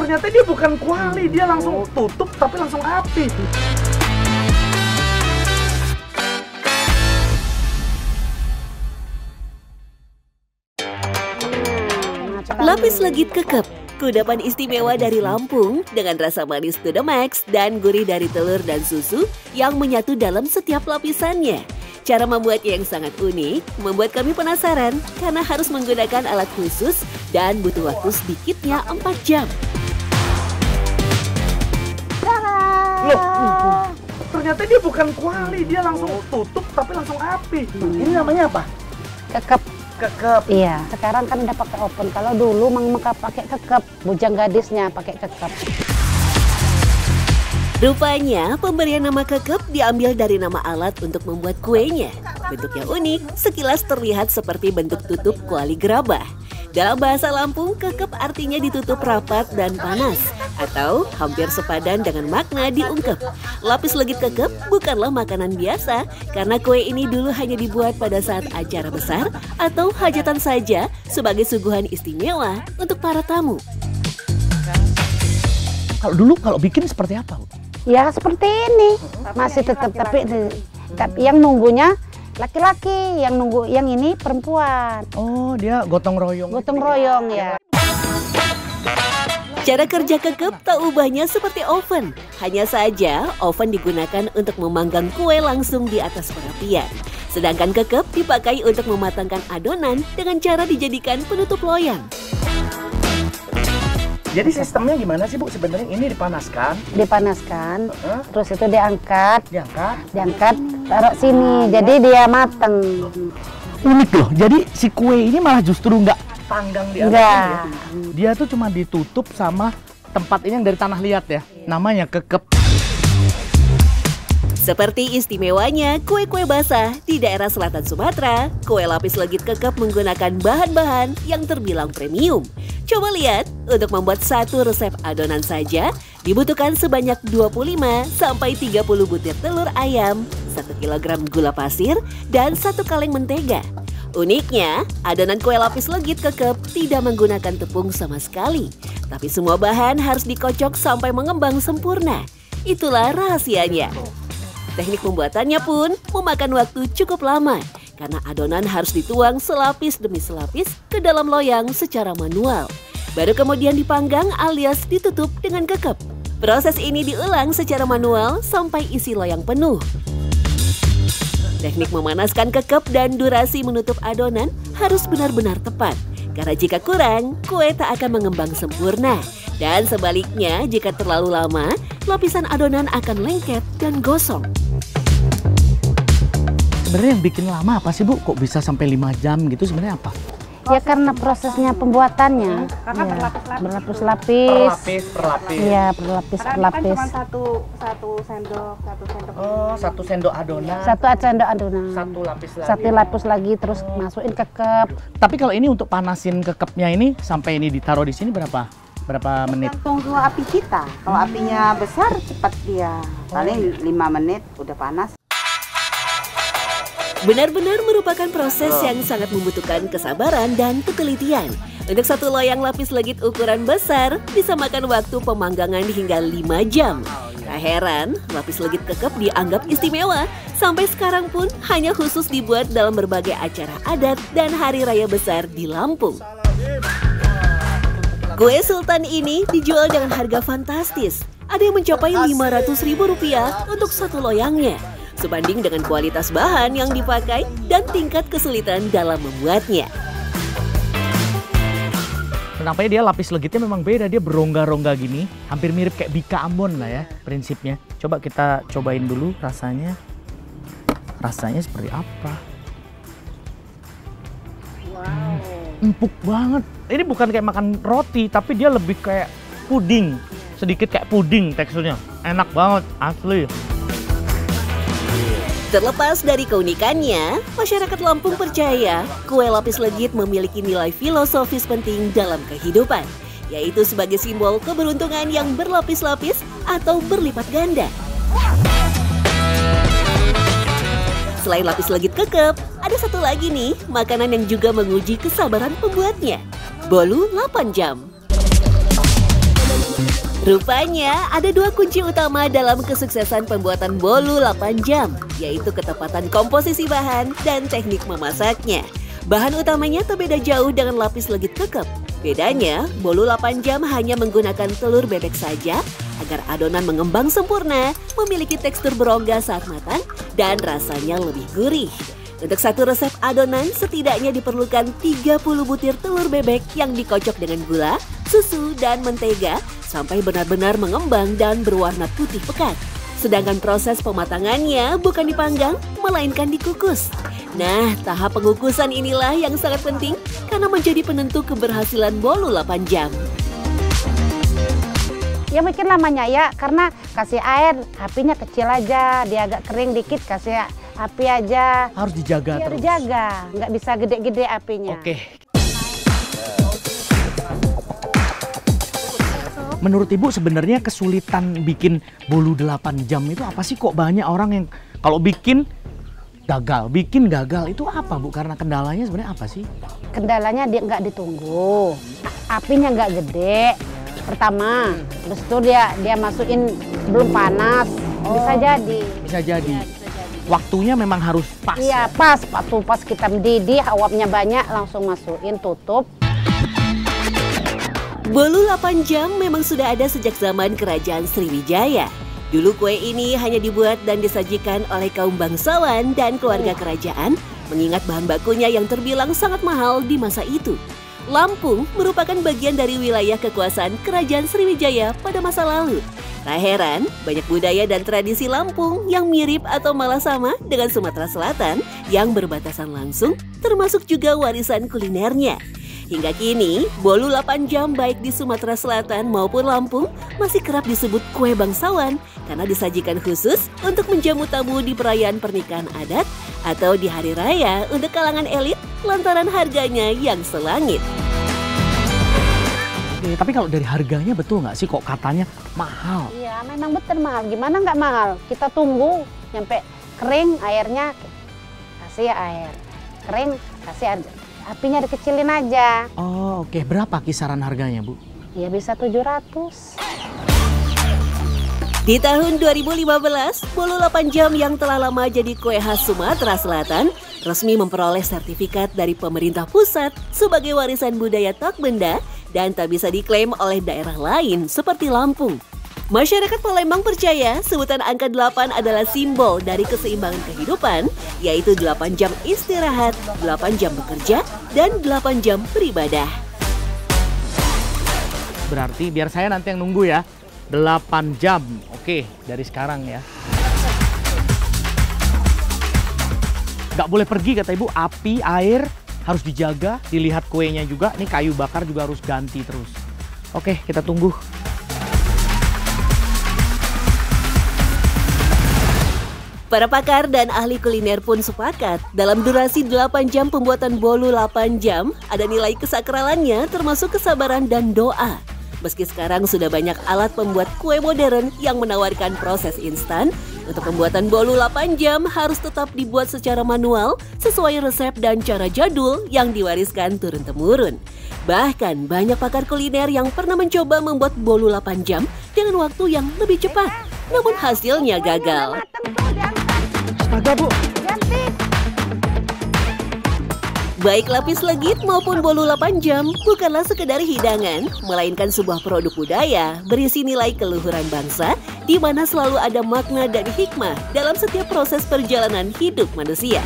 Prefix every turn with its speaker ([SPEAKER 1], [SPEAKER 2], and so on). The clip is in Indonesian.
[SPEAKER 1] Ternyata dia bukan kuali, dia langsung tutup tapi langsung api.
[SPEAKER 2] Lapis legit kekep, kudapan istimewa dari Lampung dengan rasa manis to the max dan gurih dari telur dan susu yang menyatu dalam setiap lapisannya. Cara membuatnya yang sangat unik, membuat kami penasaran karena harus menggunakan alat khusus dan butuh waktu sedikitnya 4 jam.
[SPEAKER 1] Loh, ternyata dia bukan kuali, dia langsung tutup tapi langsung api. Ini namanya apa?
[SPEAKER 3] Kekep.
[SPEAKER 1] Kekep.
[SPEAKER 3] Iya, sekarang kan udah pakai oven. Kalau dulu Mang Meka pakai kekep, bujang gadisnya pakai kekep.
[SPEAKER 2] Rupanya pemberian nama kekep diambil dari nama alat untuk membuat kuenya. Bentuknya unik, sekilas terlihat seperti bentuk tutup kuali gerabah. Dalam bahasa Lampung, kekep artinya ditutup rapat dan panas, atau hampir sepadan dengan makna diungkep. Lapis legit kekep bukanlah makanan biasa, karena kue ini dulu hanya dibuat pada saat acara besar atau hajatan saja sebagai suguhan istimewa untuk para tamu.
[SPEAKER 1] Kalau dulu bikin seperti apa, Bu?
[SPEAKER 3] Ya seperti ini, masih tetap tapi yang nunggunya laki-laki, yang nunggu yang ini perempuan.
[SPEAKER 1] Oh, dia gotong royong.
[SPEAKER 3] Gotong royong ya.
[SPEAKER 2] Cara kerja kekep tak ubahnya seperti oven. Hanya saja oven digunakan untuk memanggang kue langsung di atas perapian. Sedangkan kekep dipakai untuk mematangkan adonan dengan cara dijadikan penutup loyang.
[SPEAKER 1] Jadi sistemnya gimana sih, Bu? Sebenarnya ini dipanaskan.
[SPEAKER 3] Dipanaskan, terus itu diangkat,
[SPEAKER 1] Diangkat.
[SPEAKER 3] taruh sini, jadi dia mateng.
[SPEAKER 1] Unik loh. Jadi si kue ini malah justru nggak panggang di atas
[SPEAKER 3] Enggak.
[SPEAKER 1] ya. Dia tuh cuma ditutup sama tempat ini yang dari tanah liat ya. Namanya kekep.
[SPEAKER 2] Seperti istimewanya kue-kue basah di daerah selatan Sumatera, kue lapis legit kekep menggunakan bahan-bahan yang terbilang premium. Coba lihat, untuk membuat satu resep adonan saja dibutuhkan sebanyak 25 sampai 30 butir telur ayam, 1 kg gula pasir, dan 1 kaleng mentega. Uniknya, adonan kue lapis legit kekep tidak menggunakan tepung sama sekali, tapi semua bahan harus dikocok sampai mengembang sempurna. Itulah rahasianya. Teknik pembuatannya pun memakan waktu cukup lama karena adonan harus dituang selapis demi selapis ke dalam loyang secara manual. Baru kemudian dipanggang alias ditutup dengan kekep. Proses ini diulang secara manual sampai isi loyang penuh. Teknik memanaskan kekep dan durasi menutup adonan harus benar-benar tepat. Karena jika kurang, kue tak akan mengembang sempurna. Dan sebaliknya, jika terlalu lama, lapisan adonan akan lengket dan gosong.
[SPEAKER 1] Sebenarnya yang bikin lama apa sih, Bu? Kok bisa sampai 5 jam gitu sebenarnya apa?
[SPEAKER 3] Ya karena prosesnya pembuatannya. Karena berlapis-lapis.
[SPEAKER 1] Per lapis.
[SPEAKER 3] Iya, berlapis-berlapis.
[SPEAKER 4] Kan satu sendok
[SPEAKER 1] Oh, 1 sendok adonan.
[SPEAKER 3] Satu sendok adonan.
[SPEAKER 1] 1 lapis lagi.
[SPEAKER 3] 1 lapis lagi, terus masukin kekep.
[SPEAKER 1] Tapi kalau ini untuk panasin kekepnya ini sampai ini ditaruh di sini berapa menit?
[SPEAKER 4] tergantung api kita. Kalau apinya besar cepat dia. Paling 5 menit udah panas.
[SPEAKER 2] Benar-benar merupakan proses yang sangat membutuhkan kesabaran dan ketelitian. Untuk satu loyang lapis legit ukuran besar bisa makan waktu pemanggangan hingga 5 jam. Tak heran, lapis legit kekep dianggap istimewa. Sampai sekarang pun hanya khusus dibuat dalam berbagai acara adat dan hari raya besar di Lampung. Kue sultan ini dijual dengan harga fantastis. Ada yang mencapai Rp500.000 untuk satu loyangnya. Sebanding dengan kualitas bahan yang dipakai dan tingkat kesulitan dalam membuatnya.
[SPEAKER 1] Kenapa dia lapis legitnya memang beda, dia berongga-rongga gini, hampir mirip kayak bika Ambon lah ya prinsipnya. Coba kita cobain dulu rasanya. Rasanya seperti apa? Empuk banget. Ini bukan kayak makan roti, tapi dia lebih kayak puding. Sedikit kayak puding teksturnya. Enak banget, asli.
[SPEAKER 2] Terlepas dari keunikannya, masyarakat Lampung percaya kue lapis legit memiliki nilai filosofis penting dalam kehidupan, yaitu sebagai simbol keberuntungan yang berlapis-lapis atau berlipat ganda. Selain lapis legit kekep, ada satu lagi nih makanan yang juga menguji kesabaran pembuatnya. Bolu 8 jam. Rupanya ada dua kunci utama dalam kesuksesan pembuatan bolu 8 jam, yaitu ketepatan komposisi bahan dan teknik memasaknya. Bahan utamanya tak beda jauh dengan lapis legit kekep. Bedanya, bolu 8 jam hanya menggunakan telur bebek saja agar adonan mengembang sempurna, memiliki tekstur berongga saat matang, dan rasanya lebih gurih. Untuk satu resep adonan setidaknya diperlukan 30 butir telur bebek yang dikocok dengan gula, susu, dan mentega sampai benar-benar mengembang dan berwarna putih pekat. Sedangkan proses pematangannya bukan dipanggang, melainkan dikukus. Nah, tahap pengukusan inilah yang sangat penting karena menjadi penentu keberhasilan bolu 8 jam.
[SPEAKER 3] Ya mungkin lamanya ya, karena kasih air, apinya kecil aja, dia agak kering dikit, kasih api aja.
[SPEAKER 1] Harus dijaga terus.
[SPEAKER 3] Dijaga, nggak bisa gede-gede apinya.
[SPEAKER 1] Oke. Menurut Ibu sebenarnya kesulitan bikin bolu 8 jam itu apa sih? Kok banyak orang yang kalau bikin gagal, itu apa Bu? Karena kendalanya sebenarnya apa sih?
[SPEAKER 3] Kendalanya dia nggak ditunggu, apinya nggak gede. Pertama, terus itu dia masukin belum panas, bisa jadi.
[SPEAKER 1] Bisa jadi. Waktunya memang harus pas.
[SPEAKER 3] Iya, pas. Pas kita mendidih, awapnya banyak, langsung masukin, tutup.
[SPEAKER 2] Bolu 8 jam memang sudah ada sejak zaman Kerajaan Sriwijaya. Dulu kue ini hanya dibuat dan disajikan oleh kaum bangsawan dan keluarga kerajaan, mengingat bahan bakunya yang terbilang sangat mahal di masa itu. Lampung merupakan bagian dari wilayah kekuasaan Kerajaan Sriwijaya pada masa lalu. Tak heran, banyak budaya dan tradisi Lampung yang mirip atau malah sama dengan Sumatera Selatan yang berbatasan langsung, termasuk juga warisan kulinernya. Hingga kini, bolu 8 jam baik di Sumatera Selatan maupun Lampung masih kerap disebut kue bangsawan karena disajikan khusus untuk menjamu tamu di perayaan pernikahan adat atau di hari raya untuk kalangan elit lantaran harganya yang selangit.
[SPEAKER 1] Oke, tapi kalau dari harganya betul nggak sih kok katanya mahal?
[SPEAKER 3] Iya, memang betul mahal. Gimana nggak mahal? Kita tunggu sampai kering airnya, kasih air. Kering, kasih air. Apinya dikecilin aja.
[SPEAKER 1] Oh, oke. Berapa kisaran harganya, Bu?
[SPEAKER 3] Ya bisa 700.
[SPEAKER 2] Di tahun 2015, bolu 8 jam yang telah lama jadi kue khas Sumatera Selatan resmi memperoleh sertifikat dari pemerintah pusat sebagai warisan budaya tak benda dan tak bisa diklaim oleh daerah lain seperti Lampung. Masyarakat Palembang percaya sebutan angka 8 adalah simbol dari keseimbangan kehidupan, yaitu 8 jam istirahat, 8 jam bekerja, dan 8 jam beribadah.
[SPEAKER 1] Berarti biar saya nanti yang nunggu ya. 8 jam. Oke, dari sekarang ya. Nggak boleh pergi kata Ibu, api, air harus dijaga, dilihat kuenya juga. Ini kayu bakar juga harus ganti terus. Oke, kita tunggu.
[SPEAKER 2] Para pakar dan ahli kuliner pun sepakat, dalam durasi 8 jam pembuatan bolu 8 jam, ada nilai kesakralannya termasuk kesabaran dan doa. Meski sekarang sudah banyak alat pembuat kue modern yang menawarkan proses instan, untuk pembuatan bolu 8 jam harus tetap dibuat secara manual sesuai resep dan cara jadul yang diwariskan turun-temurun. Bahkan banyak pakar kuliner yang pernah mencoba membuat bolu 8 jam dengan waktu yang lebih cepat, namun hasilnya gagal.
[SPEAKER 1] Astaga, Bu.
[SPEAKER 2] Baik lapis legit maupun bolu 8 jam bukanlah sekedar hidangan, melainkan sebuah produk budaya berisi nilai keluhuran bangsa, di mana selalu ada makna dan hikmah dalam setiap proses perjalanan hidup manusia.